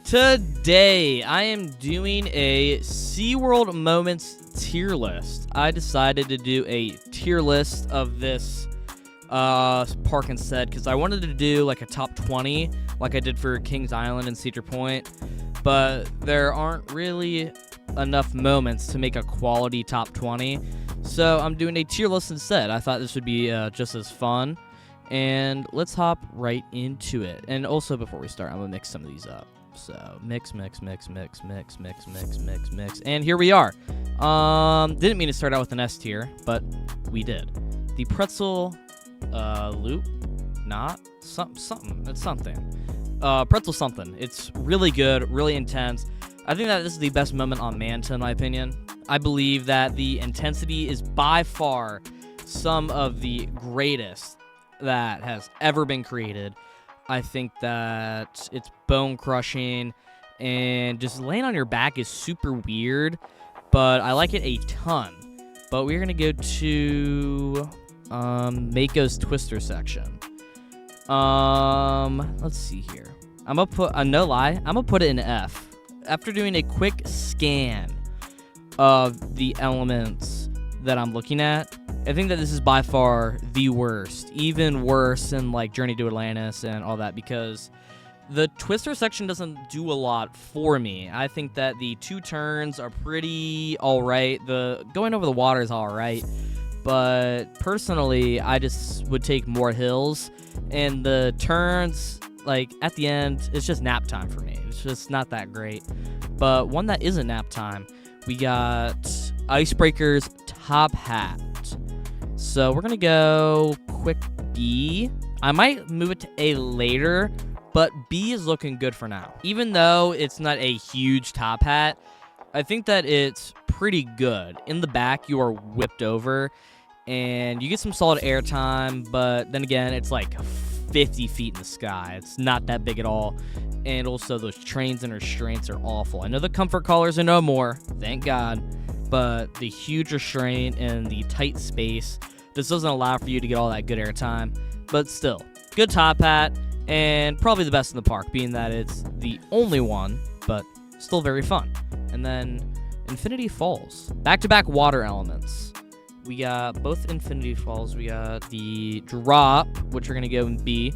Today, I am doing a Seaworld Moments tier list. I decided to do a tier list of this park instead because I wanted to do like a top 20 like I did for Kings Island and Cedar Point, but there aren't really enough moments to make a quality top 20, so I'm doing a tier list instead. I thought this would be just as fun, and let's hop right into it. And also, before we start, I'm going to mix some of these up. So mix, and here we are. Didn't mean to start out with an S tier, but we did. The pretzel loop, not something. It's something. Pretzel something. It's really good, really intense. I think that this is the best moment on Manta, in my opinion. I believe that the intensity is by far some of the greatest that has ever been created. I think that it's bone crushing, and just laying on your back is super weird, but I like it a ton. But we're gonna go to Mako's Twister section. Let's see here. I'm gonna put no lie. I'm gonna put it in F. After doing a quick scan of the elements that I'm looking at, I think that this is by far the worst, even worse than like Journey to Atlantis and all that, because the Twister section doesn't do a lot for me. I think that the two turns are pretty alright. The going over the water is alright, but personally, I just would take more hills, and the turns, like at the end, it's just nap time for me. It's just not that great. But one that isn't nap time, we got Icebreaker's Top Hat. So we're going to go quick B. I might move it to A later, but B is looking good for now. Even though it's not a huge top hat, I think that it's pretty good. In the back, you are whipped over, and you get some solid airtime, but then again, it's like 50 feet in the sky. It's not that big at all. And also, those trains and restraints are awful. I know the comfort collars are no more, thank God, but the huge restraint and the tight space just doesn't allow for you to get all that good airtime. But still, good top hat, and probably the best in the park, being that it's the only one, but still very fun. And then Infinity Falls. Back-to-back water elements. We got both Infinity Falls. We got the drop, which we're going to go in B.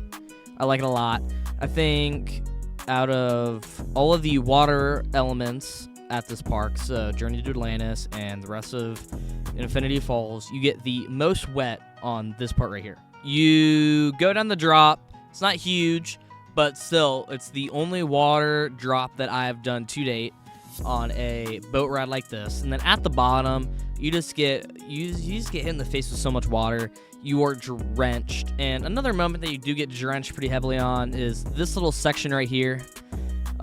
I like it a lot. I think out of all of the water elements at this park, so Journey to Atlantis and the rest of Infinity Falls, you get the most wet on this part right here. You go down the drop. It's not huge, but still, it's the only water drop that I've done to date on a boat ride like this. And then at the bottom, you just get hit in the face with so much water. You are drenched. And another moment that you do get drenched pretty heavily on is this little section right here.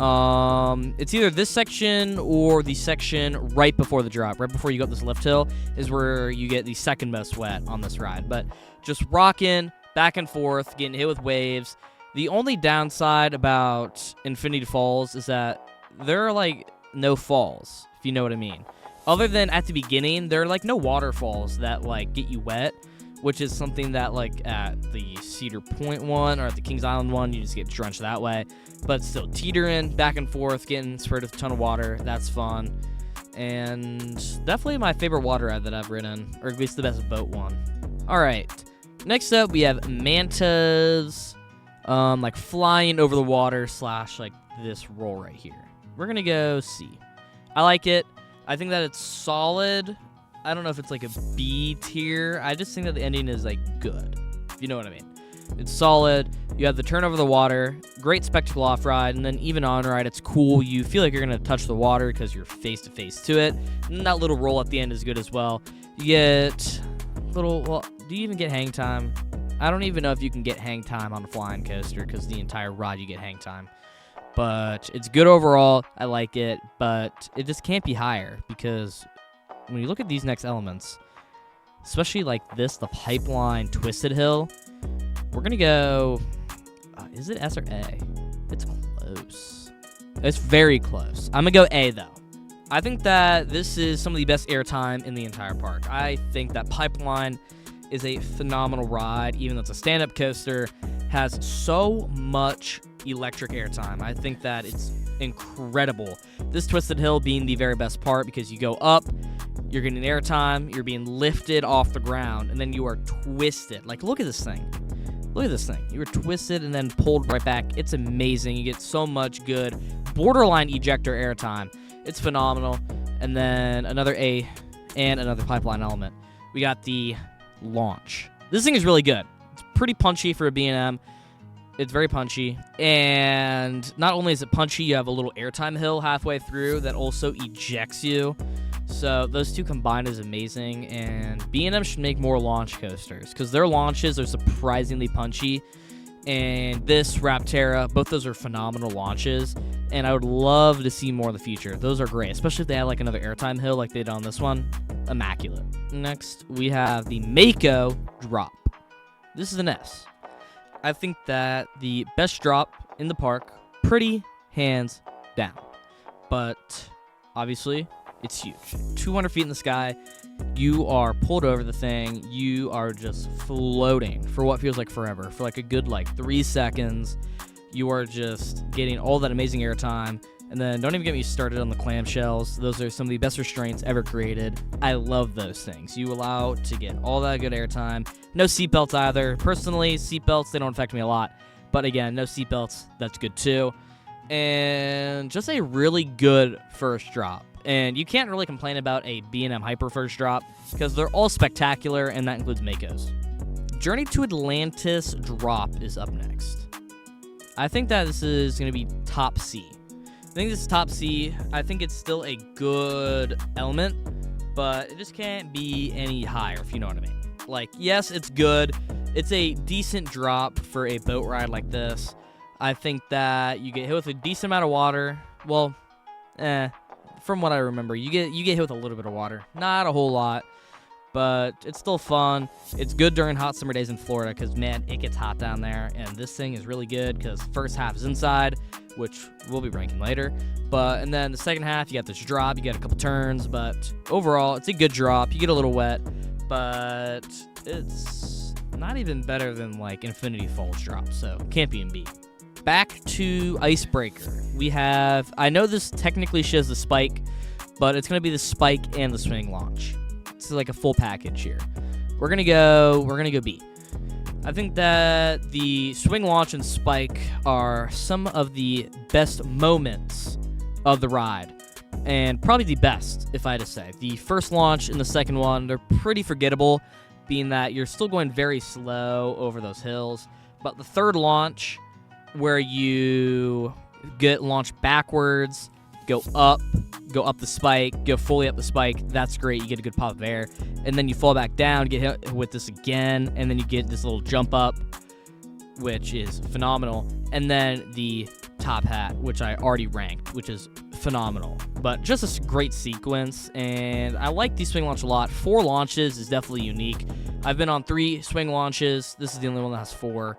It's either this section or the section right before the drop, right before you go up this lift hill, is where you get the second most wet on this ride. But just rocking back and forth, getting hit with waves. The only downside about Infinity Falls is that there are like no falls, if you know what I mean. Other than at the beginning, there are like no waterfalls that like get you wet, which is something that like at the Cedar Point one or at the Kings Island one, you just get drenched that way. But still, teetering back and forth, getting sprayed with a ton of water, that's fun. And definitely my favorite water ride that I've ridden, or at least the best boat one. Alright, next up we have Mantas, like flying over the water / like this roll right here. We're gonna go C. I like it. I think that it's solid. I don't know if it's like a B tier. I just think that the ending is like good, if you know what I mean. It's solid. You have the turn over the water, great spectacle off ride, and then even on ride, it's cool. You feel like you're gonna touch the water because you're face to face to it. And that little roll at the end is good as well. You get little. Well, do you even get hang time? I don't even know if you can get hang time on a flying coaster because the entire ride you get hang time. But it's good overall. I like it, but it just can't be higher because when you look at these next elements, especially like this, the pipeline twisted hill, we're gonna go. Is it S or A? It's close. It's very close. I'm gonna go A though. I think that this is some of the best airtime in the entire park. I think that pipeline is a phenomenal ride, even though it's a stand-up coaster, has so much electric airtime. I think that it's incredible. This twisted hill being the very best part because you go up, you're getting airtime, you're being lifted off the ground, and then you are twisted. Like, look at this thing. Look at this thing. You were twisted and then pulled right back. It's amazing. You get so much good borderline ejector airtime. It's phenomenal. And then another A and another pipeline element. We got the launch. This thing is really good. It's pretty punchy for a B&M. It's very punchy. And not only is it punchy, you have a little airtime hill halfway through that also ejects you. So those two combined is amazing, and B&M should make more launch coasters because their launches are surprisingly punchy, and this Raptera, both those are phenomenal launches, and I would love to see more in the future. Those are great, especially if they had like another airtime hill like they did on this one. Immaculate. Next, we have the Mako drop. This is an S. I think that the best drop in the park, pretty hands down, but obviously it's huge. 200 feet in the sky. You are pulled over the thing. You are just floating for what feels like forever. For like a good 3 seconds. You are just getting all that amazing airtime. And then don't even get me started on the clamshells. Those are some of the best restraints ever created. I love those things. You allow to get all that good airtime. No seatbelts either. Personally, seatbelts, they don't affect me a lot. But again, no seatbelts. That's good too. And just a really good first drop. And you can't really complain about a B&M Hyper first drop because they're all spectacular, and that includes Mako's. Journey to Atlantis drop is up next. I think that this is going to be top C. I think this is top C. I think it's still a good element, but it just can't be any higher, if you know what I mean. Like, yes, it's good. It's a decent drop for a boat ride like this. I think that you get hit with a decent amount of water. Well, from what I remember, you get hit with a little bit of water. Not a whole lot, but it's still fun. It's good during hot summer days in Florida because, man, it gets hot down there. And this thing is really good because first half is inside, which we'll be ranking later. And then the second half, you got this drop. You get a couple turns, but overall, it's a good drop. You get a little wet, but it's not even better than, Infinity Falls drop, so can't be in B. Back to Icebreaker. We have, I know this technically shows the spike, but it's going to be the spike and the swing launch. It's like a full package here. We're going to go B. I think that the swing launch and spike are some of the best moments of the ride, and probably the best, if I had to say. The first launch and the second one, they're pretty forgettable, being that you're still going very slow over those hills. But the third launch, where you get launched backwards, go up the spike, go fully up the spike. That's great. You get a good pop of air. And then you fall back down, get hit with this again, and then you get this little jump up, which is phenomenal. And then the top hat, which I already ranked, which is phenomenal. But just a great sequence, and I like the swing launch a lot. 4 launches is definitely unique. I've been on 3 swing launches. This is the only one that has 4.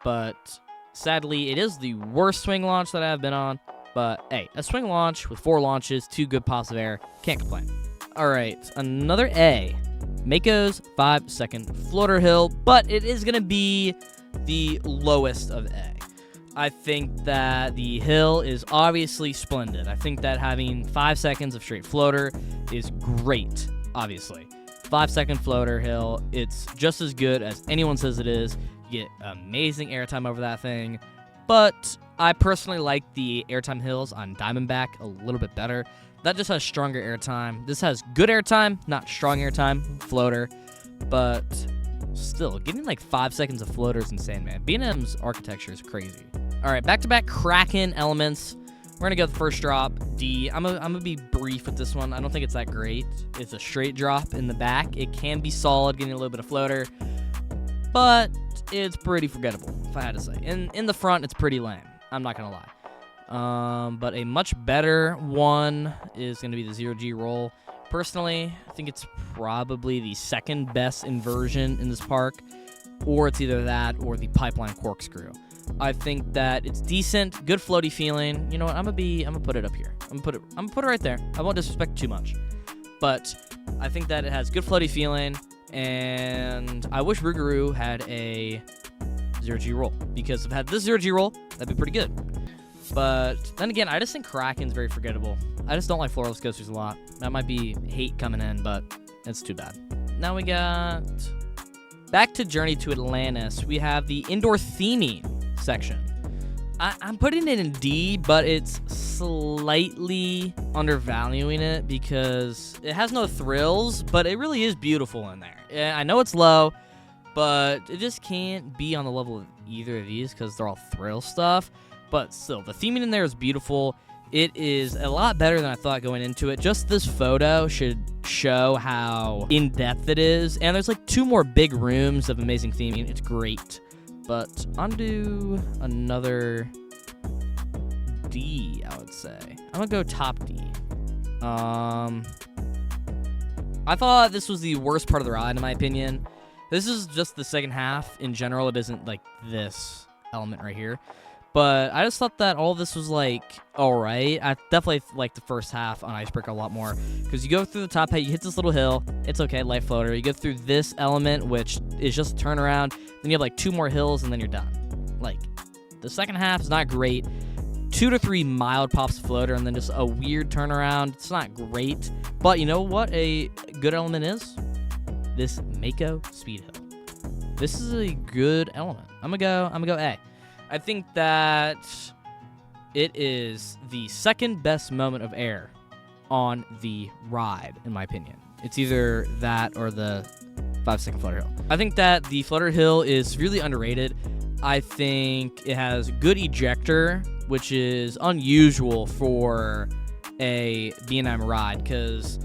But sadly, it is the worst swing launch that I've been on, but hey, a swing launch with 4 launches, 2 good pops of air, can't complain. All right, another A, Mako's 5-second floater hill, but it is going to be the lowest of A. I think that the hill is obviously splendid. I think that having 5 seconds of straight floater is great, obviously. 5-second floater hill, it's just as good as anyone says it is. You get amazing airtime over that thing, but I personally like the airtime hills on Diamondback a little bit better. That just has stronger airtime. This has good airtime, not strong airtime, floater, but still, getting 5 seconds of floater is insane, man. B&M's architecture is crazy. All right, back-to-back Kraken elements. We're going to go the first drop, D. I'm gonna be brief with this one. I don't think it's that great. It's a straight drop in the back. It can be solid, getting a little bit of floater, but it's pretty forgettable, if I had to say. In the front, it's pretty lame. I'm not going to lie. But a much better one is going to be the 0G roll. Personally, I think it's probably the second best inversion in this park, or it's either that or the pipeline corkscrew. I think that it's decent, good floaty feeling. You know what? I'm gonna put it up here. I'm gonna put it right there. I won't disrespect it too much, but I think that it has good floaty feeling, and I wish Rougarou had a 0G roll, because if it had this 0G roll, that'd be pretty good. But then again, I just think Kraken's very forgettable. I just don't like floorless coasters a lot. That might be hate coming in, but it's too bad. Now we got back to Journey to Atlantis. We have the indoor theming section. I'm putting it in D, but it's slightly undervaluing it because it has no thrills, but it really is beautiful in there. Yeah, I know it's low, but it just can't be on the level of either of these because they're all thrill stuff. But still, the theming in there is beautiful. It is a lot better than I thought going into it. Just this photo should show how in-depth it is. And there's like 2 more big rooms of amazing theming. It's great. But on to another D, I would say. I'm going to go top D. I thought this was the worst part of the ride, in my opinion. This is just the second half. In general, it isn't like this element right here. But I just thought that all this was, like, alright. I definitely like the first half on Icebreaker a lot more. Because you go through the top hat, you hit this little hill. It's okay, light floater. You go through this element, which is just a turnaround. Then you have, like, 2 more hills, and then you're done. Like, the second half is not great. 2 to 3 mild pops floater, and then just a weird turnaround. It's not great. But you know what a good element is? This Mako Speed Hill. This is a good element. I'm gonna go A. I think that it is the second best moment of air on the ride, in my opinion. It's either that or the 5-second floater hill. I think that the floater hill is really underrated. I think it has good ejector, which is unusual for a B&M ride, because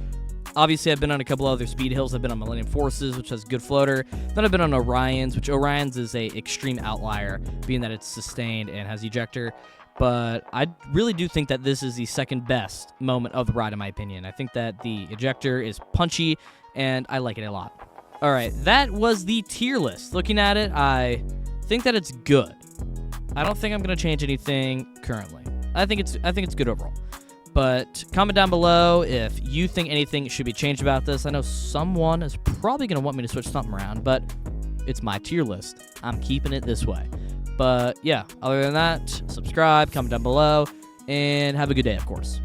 obviously I've been on a couple other speed hills. I've been on Millennium Forces, which has good floater. Then I've been on Orion's, which Orion's is a extreme outlier, being that it's sustained and has ejector. But I really do think that this is the second best moment of the ride, in my opinion. I think that the ejector is punchy, and I like it a lot. All right, that was the tier list. Looking at it, I think that it's good. I don't think I'm gonna change anything currently. I think it's good overall. But comment down below if you think anything should be changed about this. I know someone is probably going to want me to switch something around, but it's my tier list. I'm keeping it this way. But yeah, other than that, subscribe, comment down below, and have a good day, of course.